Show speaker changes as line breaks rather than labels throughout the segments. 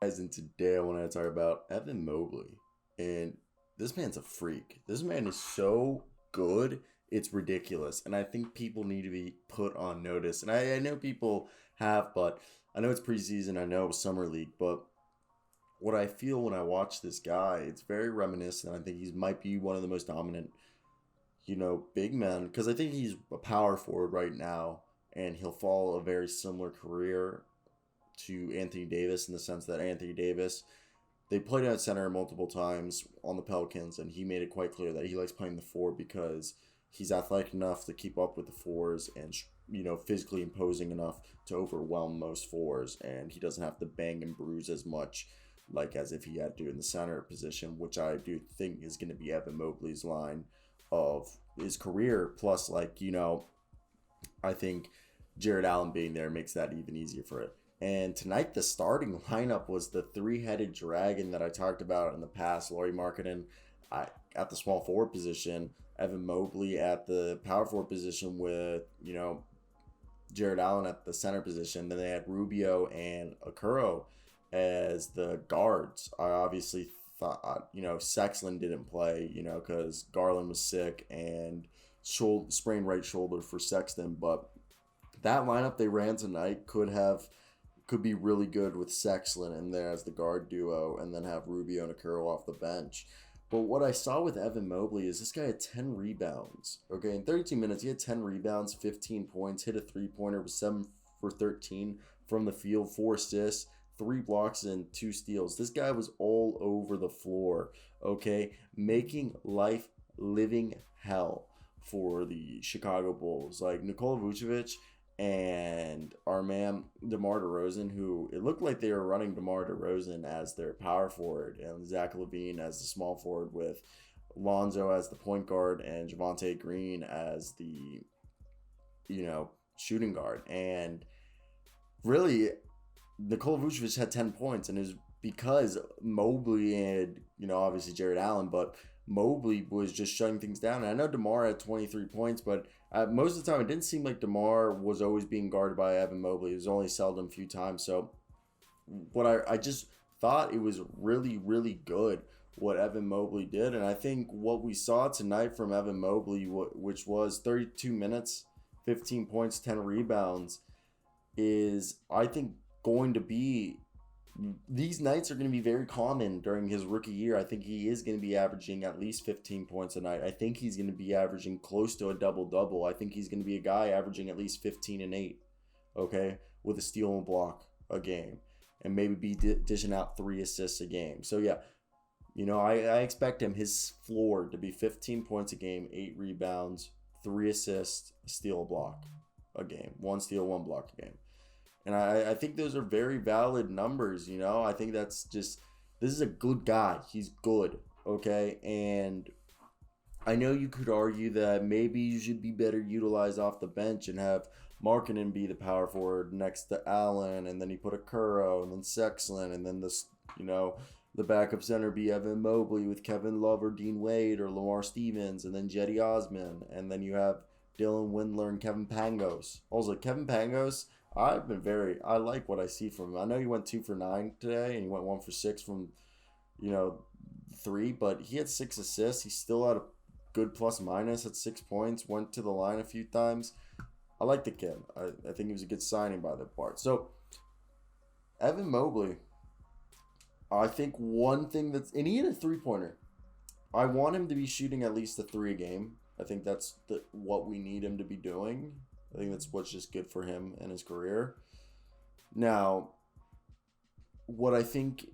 Guys, and today I want to talk about Evan Mobley. And this man's a freak. This man is so good, it's ridiculous. And I think people need to be put on notice. And I know people have, but I know it's preseason, I know it's summer league, but what I feel when I watch this guy, it's very reminiscent. I think he might be one of the most dominant, big men, because I think he's a power forward right now, and he'll follow a very similar career to Anthony Davis in the sense that Anthony Davis, they played at center multiple times on the Pelicans, and he made it quite clear that he likes playing the four because he's athletic enough to keep up with the fours and physically imposing enough to overwhelm most fours, and he doesn't have to bang and bruise as much like as if he had to in the center position, which I do think is going to be Evan Mobley's line of his career. Plus, I think Jared Allen being there makes that even easier for it. And tonight, the starting lineup was the three-headed dragon that I talked about in the past. Lauri Markkanen at the small forward position, Evan Mobley at the power forward position with, Jared Allen at the center position. Then they had Rubio and Okoro as the guards. I obviously thought, Sexton didn't play, because Garland was sick and sprained right shoulder for Sexton. But that lineup they ran tonight could be really good with Sexton in there as the guard duo, and then have Rubio and Okoro off the bench. But what I saw with Evan Mobley is this guy had 10 rebounds. Okay, in 32 minutes, he had 10 rebounds, 15 points, hit a three-pointer, was 7 for 13 from the field, 4 assists, 3 blocks, and 2 steals. This guy was all over the floor, okay, making life living hell for the Chicago Bulls. Like Nikola Vucevic and our man DeMar DeRozan, who it looked like they were running DeMar DeRozan as their power forward and Zach LaVine as the small forward, with Lonzo as the point guard and Javonte Green as the shooting guard. And really, Nikola Vucevic had 10 points, and it was because Mobley and obviously Jared Allen, but Mobley was just shutting things down. And I know DeMar had 23 points, but most of the time it didn't seem like DeMar was always being guarded by Evan Mobley. It was only seldom a few times. So I just thought it was really, really good what Evan Mobley did. And I think what we saw tonight from Evan Mobley, which was 32 minutes, 15 points, 10 rebounds, is, I think, going to be, these nights are going to be very common during his rookie year. I think he is going to be averaging at least 15 points a night. I think he's going to be averaging close to a double-double. I think he's going to be a guy averaging at least 15 and 8, okay, with a steal and block a game, and maybe be dishing out 3 assists a game. So, yeah, I expect his floor to be 15 points a game, 8 rebounds, 3 assists, a steal, a block a game, 1 steal, 1 block a game. And I think those are very valid numbers, I think that's just, this is a good guy. He's good, okay? And I know you could argue that maybe you should be better utilized off the bench and have Markkanen be the power forward next to Allen, and then you put a Okoro, and then Sexton, and then the backup center be Evan Mobley with Kevin Love or Dean Wade or Lamar Stevens, and then Jetty Osman, and then you have Dylan Windler and Kevin Pangos. Also, Kevin Pangos, I like what I see from him. I know he went 2 for 9 today, and he went 1 for 6 from, 3, but he had 6 assists. He still had a good plus minus at 6 points, went to the line a few times. I like the kid. I think he was a good signing by their part. So, Evan Mobley, I think one thing and he had a 3-pointer. I want him to be shooting at least a 3 a game. I think that's what we need him to be doing. I think that's what's just good for him and his career. Now, what I think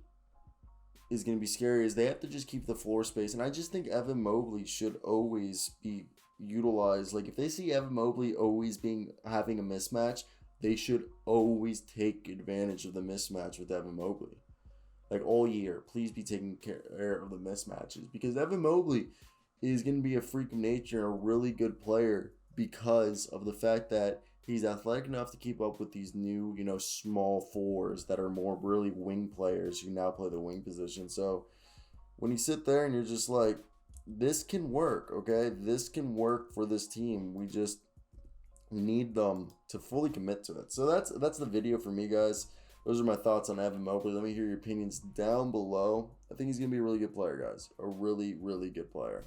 is going to be scary is they have to just keep the floor space. And I just think Evan Mobley should always be utilized. Like, if they see Evan Mobley always having a mismatch, they should always take advantage of the mismatch with Evan Mobley. Like, all year, please be taking care of the mismatches. Because Evan Mobley is going to be a freak of nature and a really good player, because of the fact that he's athletic enough to keep up with these new, small fours that are more really wing players who now play the wing position. So when you sit there and you're just like, this can work, okay? This can work for this team. We just need them to fully commit to it. So that's the video for me, guys. those are my thoughts on Evan Mobley. Let me hear your opinions down below. I think he's going to be a really good player, guys. A really, really good player.